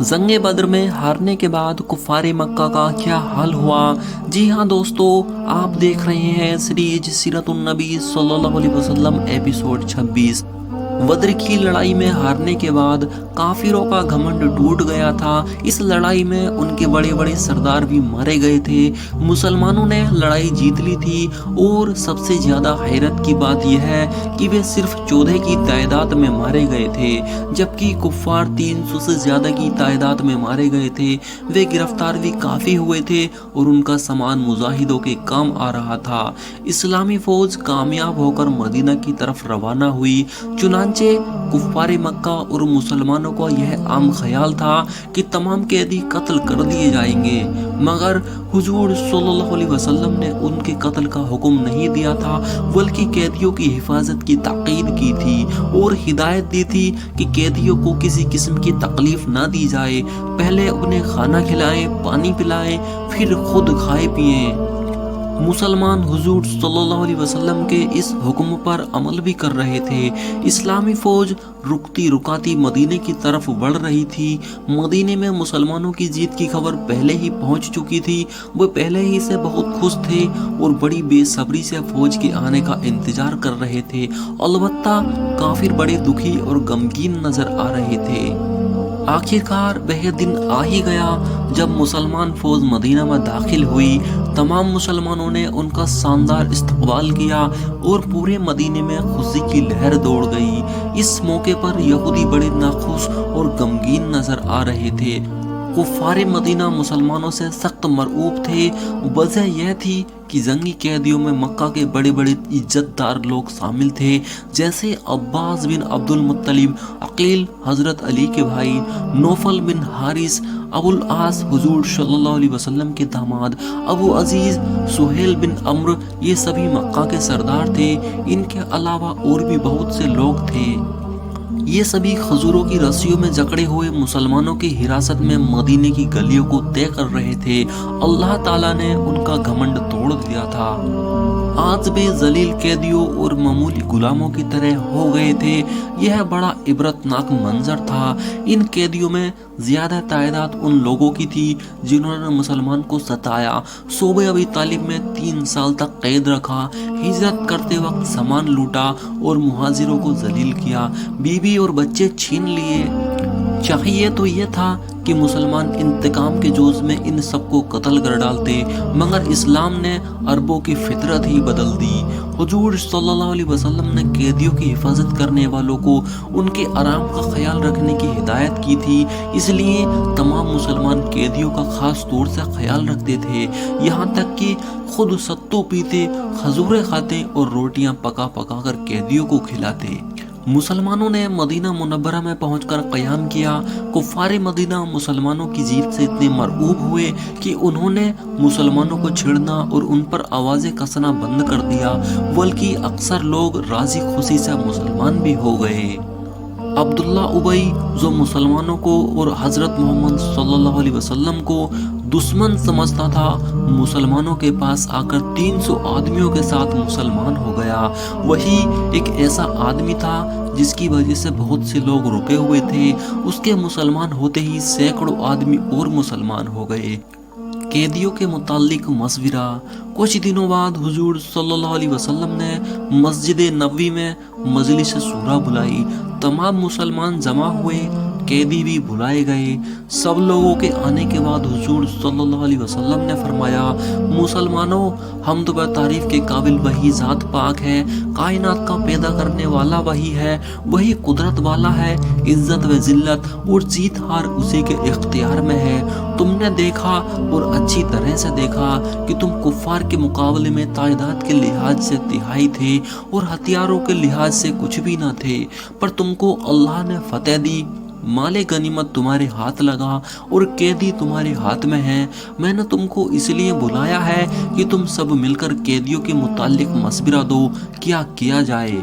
जंग बद्र में हारने के बाद कुफार मक्का का क्या हाल हुआ। जी हाँ दोस्तों, आप देख रहे हैं सीरीज सीरतुन नबी सल्लल्लाहु अलैहि वसल्लम एपिसोड 26। बद्र की लड़ाई में हारने के बाद काफिरों का घमंड टूट गया था। इस लड़ाई में उनके बड़े बड़े सरदार भी मारे गए थे। मुसलमानों ने लड़ाई जीत ली थी और सबसे ज्यादा हैरत की बात यह है कि वे सिर्फ 14 की तादाद में मारे गए थे, जबकि कुफ्फार 300 से ज्यादा की तादाद में मारे गए थे। वे गिरफ्तार भी काफी हुए थे और उनका सामान मुजाहिदों के काम आ रहा था। इस्लामी फौज कामयाब होकर मदीना की तरफ रवाना हुई। चुनांचे कुफ्फारे मक्का और मुसलमानों को यह आम ख्याल था कि तमाम कैदी कत्ल कर दिए जाएंगे, मगर हुजूर सल्लल्लाहु अलैहि वसल्लम ने उनके कत्ल का हुक्म नहीं दिया था, बल्कि कैदियों की हिफाजत की ताकीद की थी और हिदायत दी थी कि कैदियों को किसी किस्म की तकलीफ ना दी जाए। पहले उन्हें खाना खिलाएं, पानी पिलाएं, फिर खुद खाए पिए। मुसलमान हुजूर सल्लल्लाहु अलैहि वसल्लम के इस हुक्म पर अमल भी कर रहे थे। इस्लामी फौज रुकती रुकाती मदीने की तरफ बढ़ रही थी। मदीने में मुसलमानों की जीत की खबर पहले ही पहुंच चुकी थी। वो पहले ही से बहुत खुश थे और बड़ी बेसब्री से फौज के आने का इंतजार कर रहे थे। अलबत्ता काफिर बड़े दुखी और गमगीन नजर आ रहे थे। आखिरकार वह दिन आ ही गया जब मुसलमान फौज मदीना में दाखिल हुई। तमाम मुसलमानों ने उनका शानदार इस्तकबाल किया और पूरे मदीने में खुशी की लहर दौड़ गई। इस मौके पर यहूदी बड़े नाखुश और गमगीन नजर आ रहे थे। कुफ्फारे मदीना मुसलमानों से सख्त मरऊब थे। वजह यह थी कि जंगी कैदियों में मक्का के बड़े बड़े इज्जतदार लोग शामिल थे, जैसे अब्बास बिन अब्दुल मुत्तलिब, अकील हजरत अली के भाई, नौफल बिन हारिस, अबुल आस हुजूर सल्लल्लाहु अलैहि वसल्लम के दामाद, अबू अजीज, सुहेल बिन अम्र, ये सभी मक्का के सरदार थे। इनके अलावा और भी बहुत से लोग थे। ये सभी खजूरों की रस्सियों में जकड़े हुए मुसलमानों की हिरासत में मदीने की गलियों को तय कर रहे थे। अल्लाह ताला ने उनका घमंड तोड़ दिया था। आज वे जलील कैदियों और मामूली गुलामों की तरह हो गए थे। यह बड़ा इबरतनाक मंजर था। इन कैदियों में ज्यादा तादाद उन लोगों की थी जिन्होंने मुसलमान को सताया। सोबे अबी तालिब में 3 साल तक कैद रखा, हिजरत करते वक्त सामान लूटा और मुहाजिरों को जलील किया, बीवी और बच्चे छीन लिए। चाहिए तो यह था कि मुसलमान इंतकाम के जोश में इन सबको कत्ल कर डालते, मगर इस्लाम ने अरबों की फितरत ही बदल दी। हुजूर सल्लल्लाहु अलैहि वसल्लम ने कैदियों की हिफाजत करने वालों को उनके आराम का ख्याल रखने की हिदायत की थी, इसलिए तमाम मुसलमान कैदियों का खास तौर से ख्याल रखते थे। यहाँ तक कि खुद सत्तू पीते, खजूरें खाते और रोटियां पका पका कर कैदियों को खिलाते। मुसलमानों ने मदीना मुनव्वरा में पहुंचकर क़याम किया। कुफ्फारे मदीना मुसलमानों की जीत से इतने मरऊब हुए कि उन्होंने मुसलमानों को छेड़ना और उन पर आवाज़ें कसना बंद कर दिया, बल्कि अक्सर लोग राजी खुशी से मुसलमान भी हो गए। अब्दुल्ला उबई, जो मुसलमानों को और हजरत मोहम्मद सल्लल्लाहु अलैहि वसल्लम को दुश्मन समझता था, मुसलमानों के पास आकर 300 आदमियों के साथ मुसलमान हो गया। वही एक ऐसा आदमी था जिसकी वजह से बहुत से लोग रुके हुए थे। उसके मुसलमान होते ही सैकड़ों आदमी और मुसलमान हो गए। कैदियों के मुतालिक मशविरा। कुछ दिनों बाद हुजूर सल्लल्लाहु अलैहि वसल्लम ने मस्जिद नबवी में मजलिस सूरा बुलाई। तमाम मुसलमान जमा हुए, कैदी भी बुलाए गए। सब लोगों के आने के बाद हुजूर सल्लल्लाहु अलैहि वसल्लम ने फरमाया, मुसलमानों, हम तो तारीफ के काबिल वही ज़ात पाक है, कायनात का पैदा करने वाला वही है, वही कुदरत वाला है। इज्जत व जिल्लत और जीत हार उसी के इख्तियार में है। तुमने देखा और अच्छी तरह से देखा कि तुम कुफ्फार के मुकाबले में तादाद के लिहाज से तिहाई थे और हथियारों के लिहाज से कुछ भी न थे, पर तुमको अल्लाह ने फतेह दी। माले गनीमत तुम्हारे हाथ लगा और कैदी तुम्हारे हाथ में है। मैंने तुमको इसलिए बुलाया है कि तुम सब मिलकर कैदियों के मुतालिक मशविरा दो, क्या किया जाए।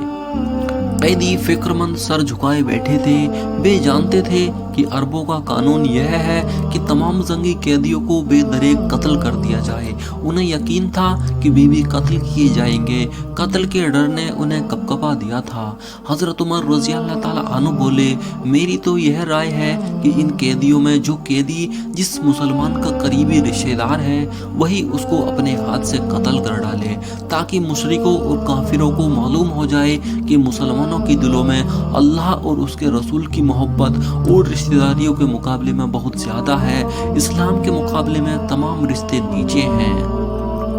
कैदी फिक्रमंद सर झुकाए बैठे थे। वे जानते थे कि अरबों का कानून यह है कि तमाम जंगी कैदियों को बेदरेक कत्ल कर दिया जाए। उन्हें यकीन था कि वे भी कत्ल किए जाएंगे। कत्ल के डर ने उन्हें कपकपा दिया था। हजरत उमर रज़ी अल्लाह ताला अन्हु बोले, मेरी तो यह राय है कि इन कैदियों में जो कैदी जिस मुसलमान का करीबी रिश्तेदार है वही उसको अपने हाथ से कत्ल कर डाले, ताकि मुशरिकों और काफिरों को मालूम हो जाए कि मुसलमानों की दिलों में अल्लाह और उसके रसूल की मोहब्बत और रिश्तेदारियों के मुकाबले में बहुत ज्यादा है। इस्लाम के मुकाबले में तमाम रिश्ते नीचे हैं।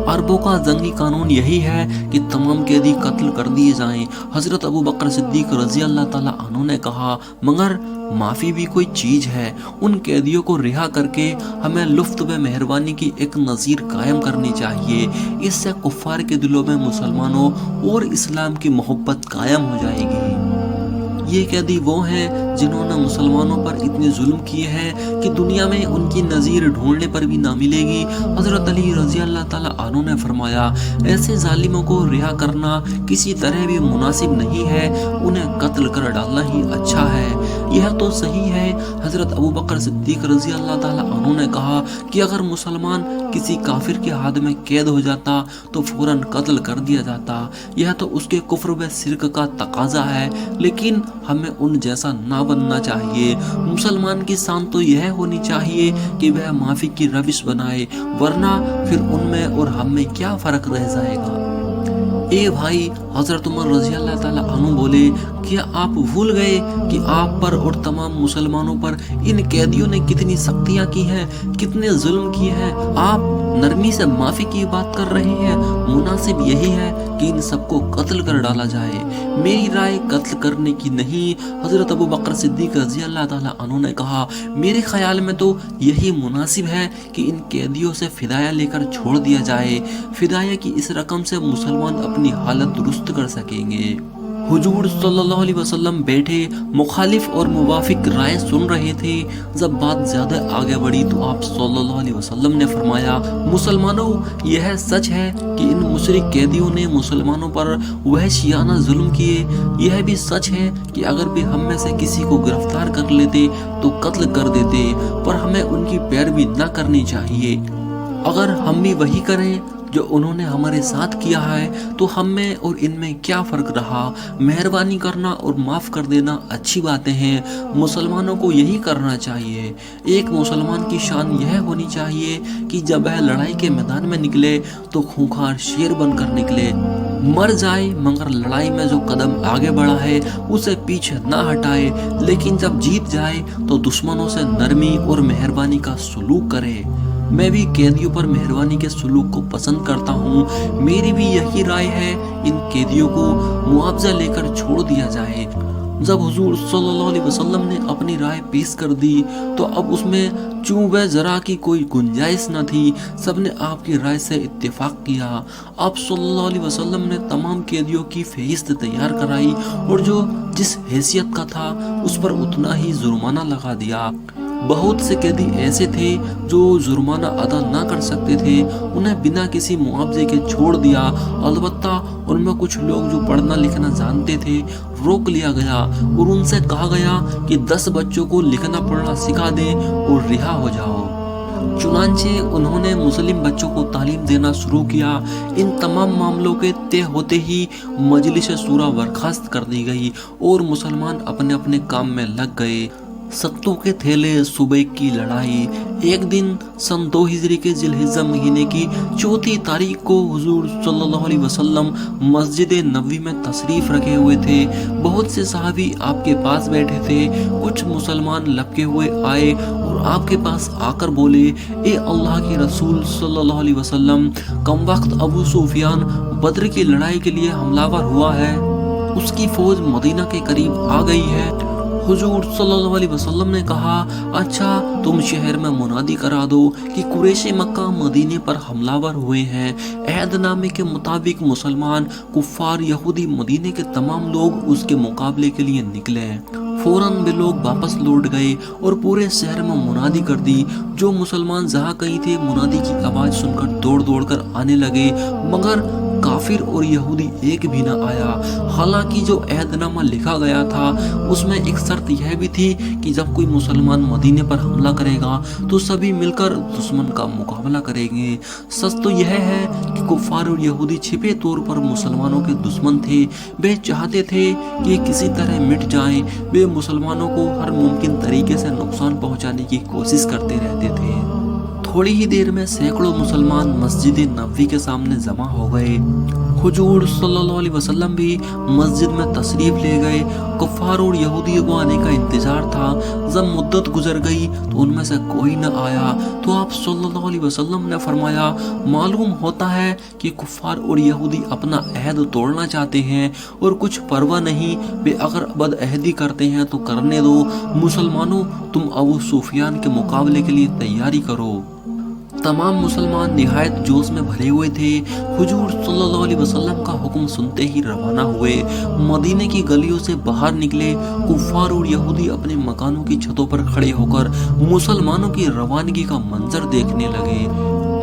अरबों का जंगी कानून यही है कि तमाम कैदी कत्ल कर दिए जाएं। हजरत अबू बकर सिद्दीक रजी अल्लाह ताला अन्हु ने कहा, मगर माफ़ी भी कोई चीज़ है। उन कैदियों को रिहा करके हमें लुफ्त व मेहरबानी की एक नज़ीर कायम करनी चाहिए। इससे कुफ्फार के दिलों में मुसलमानों और इस्लाम की मोहब्बत कायम हो जाएगी। ये कैदी वो हैं जिन्होंने मुसलमानों पर इतने जुल्म किए हैं कि दुनिया में उनकी नज़ीर ढूंढने पर भी ना मिलेगी। हज़रत अली रज़ी अल्लाह ताला अन्हु ने फरमाया, ऐसे जालिमों को रिहा करना किसी तरह भी मुनासिब नहीं है, उन्हें कत्ल कर डालना ही अच्छा है। यह तो सही है। हज़रत अबू बकर सिद्दीक रज़ी अल्लाह ताला अन्हु ने कहा कि अगर मुसलमान किसी काफिर के हाथ में कैद हो जाता तो फौरन कत्ल कर दिया जाता। यह तो उसके कुफ्र व शिर्क का तकाजा है, लेकिन हमें उन जैसा ना बनना चाहिए। मुसलमान की शान तो यह होनी चाहिए कि वह माफी की रविश बनाए, वरना फिर उनमें और हम में क्या फर्क रह जाएगा। ए भाई, हजरत उमर रजी अल्लाह ताला अन्हु बोले, क्या आप भूल गए कि आप पर और तमाम मुसलमानों पर इन कैदियों ने कितनी सख्तियां की हैं, कितने जुल्म किए हैं। आप नरमी से माफी की बात कर रहे हैं। मुनासिब यही है कि इन सबको कत्ल कर डाला जाए। मेरी राय कत्ल करने की नहीं। हजरत अबू बकर सिद्दीक रजी अल्लाह ताला अन्हु ने कहा, मेरे ख्याल में तो यही मुनासिब है कि इन कैदियों से फिदाया लेकर छोड़ दिया जाए। फिदाया की इस रकम से मुसलमान अपनी हालत दुरुस्त कर सकेंगे। हुजूर सल्लल्लाहु अलैहि वसल्लम बैठे मुखालिफ और मुवाफिक राय सुन रहे थे। जब बात ज्यादा आगे बढ़ी तो आप सल्लल्लाहु अलैहि वसल्लम ने फरमाया, मुसलमानों, यह सच है कि इन मुशरिक कैदियों ने मुसलमानों पर वहशियाना जुल्म किए। यह भी सच है कि अगर भी हम में से किसी को गिरफ्तार कर लेते तो कत्ल कर देते, पर हमें उनकी पैरवी न करनी चाहिए। अगर हम भी वही करें जो उन्होंने हमारे साथ किया है तो हम में और इनमें क्या फ़र्क रहा। मेहरबानी करना और माफ़ कर देना अच्छी बातें हैं। मुसलमानों को यही करना चाहिए। एक मुसलमान की शान यह होनी चाहिए कि जब वह लड़ाई के मैदान में निकले तो खूंखार शेर बनकर निकले। मर जाए मगर लड़ाई में जो कदम आगे बढ़ा है उसे पीछे ना हटाए, लेकिन जब जीत जाए तो दुश्मनों से नरमी और मेहरबानी का सलूक करे। मैं भी कैदियों पर मेहरबानी के सलूक को पसंद करता हूँ। मेरी भी यही राय है, इन कैदियों को मुआवजा लेकर छोड़ दिया जाए। जब हुजूर सल्लल्लाहु अलैहि वसल्लम ने अपनी राय पेश कर दी तो अब उसमें चूं व जरा की कोई गुंजाइश न थी। सबने आपकी राय से इत्तेफाक किया। आप सल्लल्लाहु अलैहि वसल्लम ने तमाम कैदियों की फहरिस्त तैयार कराई और जो जिस हैसियत का था उस पर उतना ही जुर्माना लगा दिया। बहुत से कैदी ऐसे थे जो जुर्माना अदा ना कर सकते थे, उन्हें बिना किसी मुआवजे के छोड़ दिया। अलबत्ता उनमें कुछ लोग जो पढ़ना लिखना जानते थे रोक लिया गया और उनसे कहा गया कि 10 बच्चों को लिखना पढ़ना सिखा दें और रिहा हो जाओ। चुनांचे उन्होंने मुस्लिम बच्चों को तालीम देना शुरू किया। इन तमाम मामलों के तय होते ही मजलिस सूरा बर्खास्त कर दी गई और मुसलमान अपने अपने काम में लग गए। सत्तों के थैले सुबह की लड़ाई। एक दिन सन 2 हिजरी के जिलहिज्जा महीने की 4 तारीख को हुजूर सल्लल्लाहु अलैहि वसल्लम मस्जिद नबवी में तशरीफ रखे हुए थे। बहुत से सहाबी आपके पास बैठे थे। कुछ मुसलमान लपके हुए आए और आपके पास आकर बोले, ए अल्लाह के रसूल सल्लल्लाहु अलैहि वसल्लम, कम वक्त अबू सुफियान बद्र की लड़ाई के लिए हमलावर हुआ है। उसकी फौज मदीना के करीब आ गई है। हुजूर सल्लल्लाहु अलैहि वसल्लम ने कहा, अच्छा तुम शहर में मुनादी करा दो कि कुरैश मक्का मदीने पर हमलावर हुए हैं। अहदनामे के मुताबिक मुसलमान कुफ्फार यहूदी मदीने के तमाम लोग उसके मुकाबले के लिए निकले। फौरन वे लोग वापस लौट गए और पूरे शहर में मुनादी कर दी। जो मुसलमान जहाँ कहीं थे मुनादी की आवाज़ सुनकर दौड़ दौड़ कर आने लगे, मगर काफिर और यहूदी एक भी न आया। हालांकि जो अहदनामा लिखा गया था उसमें एक शर्त यह भी थी कि जब कोई मुसलमान मदीने पर हमला करेगा तो सभी मिलकर दुश्मन का मुकाबला करेंगे। सच तो यह है कि कुफार और यहूदी छिपे तौर पर मुसलमानों के दुश्मन थे। वे चाहते थे कि किसी तरह मिट जाएं। वे मुसलमानों को हर मुमकिन तरीके से नुकसान पहुंचाने की कोशिश करते रहते थे। थोड़ी ही देर में सैकड़ों मुसलमान मस्जिद नबवी के सामने जमा हो गए। हुजूर सल्लल्लाहु अलैहि वसल्लम भी मस्जिद में तशरीफ ले गए। कुफार और यहूदियों को आने का इंतजार था। जब मुद्दत गुजर गई तो उनमें से कोई न आया तो आप सल्लल्लाहु अलैहि वसल्लम ने फरमाया, मालूम होता है कि कुफार और यहूदी अपना अहद तोड़ना चाहते हैं और कुछ परवाह नहीं। वे अगर बदअहदी करते हैं तो करने दो। मुसलमानों, तुम अबू सुफियान के मुकाबले के लिए तैयारी करो। तमाम मुसलमान निहायत जोश में भरे हुए थे। हुजूर सल्लल्लाहु अलैहि वसल्लम का हुक्म सुनते ही रवाना हुए। मदीने की गलियों से बाहर निकले। कुफार और यहूदी अपने मकानों की छतों पर खड़े होकर मुसलमानों की रवानगी का मंजर देखने लगे।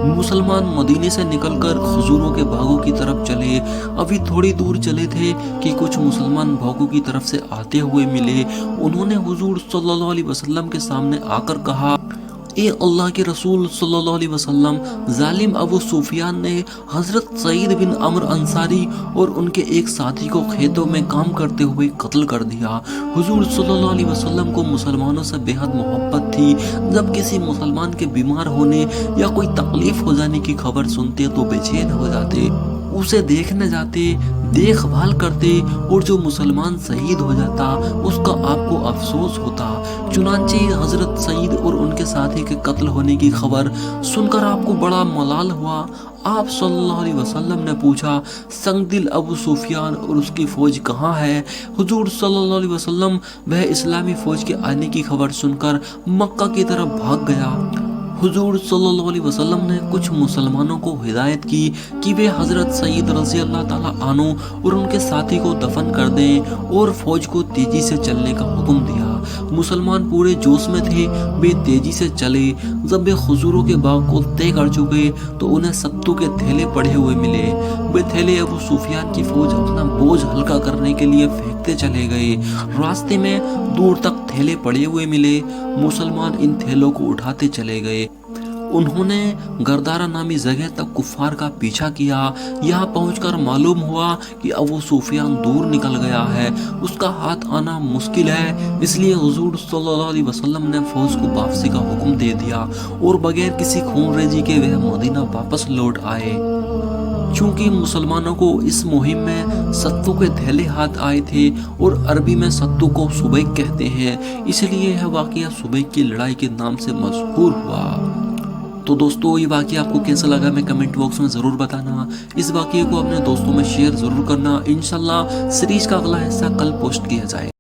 मुसलमान मदीने से निकलकर खजूरों के बागों की तरफ चले। अभी थोड़ी दूर चले थे कि कुछ मुसलमान बागों की तरफ से आते हुए मिले। उन्होंने हुजूर सल्लल्लाहु अलैहि वसल्लम के सामने आकर कहा, ए अल्लाह के रसूल सल्लल्लाहु अलैहि वसल्लम, जालिम अबू सुफियान ने हजरत सईद बिन अमर अंसारी और उनके एक साथी को खेतों में काम करते हुए कत्ल कर दिया। हुजूर सल्लल्लाहु अलैहि वसल्लम को मुसलमानों से बेहद मोहब्बत थी। जब किसी मुसलमान के बीमार होने या कोई तकलीफ हो जाने की खबर सुनते तो बेचैन हो जाते, उसे देखने जाते, देखभाल करते और जो मुसलमान शहीद हो जाता उसका आपको अफसोस होता। चुनांचे हजरत सईद और उनके साथी के कत्ल होने की खबर सुनकर आपको बड़ा मलाल हुआ। आप सल्लल्लाहु अलैहि वसल्लम ने पूछा, संगदिल अबू सुफियान और उसकी फौज कहाँ है? हुजूर सल्लल्लाहु अलैहि वसल्लम वह इस्लामी फौज के आने की खबर सुनकर मक्का की तरफ भाग गया। हुजूर सल्लल्लाहु अलैहि वसल्लम ने कुछ मुसलमानों को हिदायत की कि वे हजरत सईद रज़ी अल्लाह ताला अन्हु और उनके साथी को दफन कर दें और फौज को तेजी से चलने का हुक्म दिया। मुसलमान पूरे जोश में थे। वे तेजी से चले। जब वे खजूरों के बाग को तय कर चुके तो उन्हें सत्तू के थैले पड़े हुए मिले। वे थैले अबू सुफियान की फौज अपना बोझ हल्का करने के लिए फेंकते चले गए। रास्ते में दूर तक थैले पड़े हुए मिले। मुसलमान इन थैलों को उठाते चले गए। उन्होंने गरदारा नामी जगह तक कुफार का पीछा किया। यहाँ पहुंचकर मालूम हुआ कि अबू सुफियान दूर निकल गया है, उसका हाथ आना मुश्किल है। इसलिए हुजूर सल्लल्लाहु अलैहि वसल्लम ने फौज को वापसी का हुक्म दे दिया और बगैर किसी खूनरेजी के वह मदीना वापस लौट आए। चूंकि मुसलमानों को इस मुहिम में सत्तू के थैले हाथ आए थे और अरबी में सत्तू को सुबैक कहते हैं, इसलिए यह वाकया सुबैक की लड़ाई के नाम से मशहूर हुआ। तो दोस्तों, ये वाकया आपको कैसा लगा मैं कमेंट बॉक्स में ज़रूर बताना। इस वाकये को अपने दोस्तों में शेयर ज़रूर करना। इंशाल्लाह सीरीज का अगला हिस्सा कल पोस्ट किया जाए।